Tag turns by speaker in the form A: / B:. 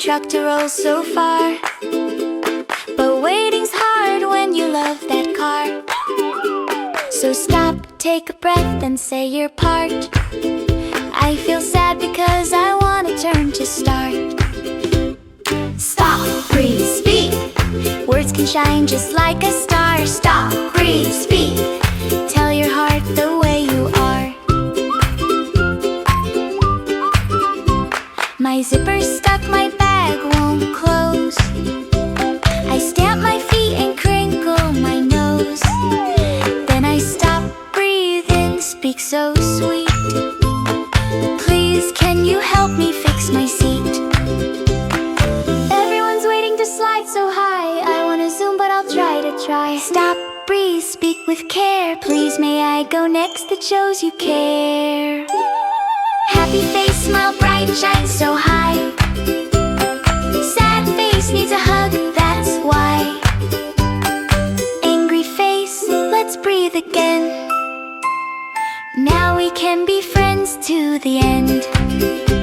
A: truck to roll so far, but waiting's hard when you love that car. So stop, take a breath, and say your part. I feel sad because I want a turn to start. Stop, breathe, speak. Words can shine just like a star. Stop, breathe, speak. Tell your heart the way you are. My zipper's stuck, my bag won't close. I stamp my feet and crinkle my nose. Then I stop, breathe in, speak so sweet. Please, can you help me fix my seat? Everyone's waiting to slide so high. I wanna zoom, but I'll try to try. Stop, breathe, speak with care. Please, may I go next? That shows you care. Happy face, smile bright, shine so high. Sad face needs a hug, that's why. Angry face, let's breathe again. Now we can be friends to the end.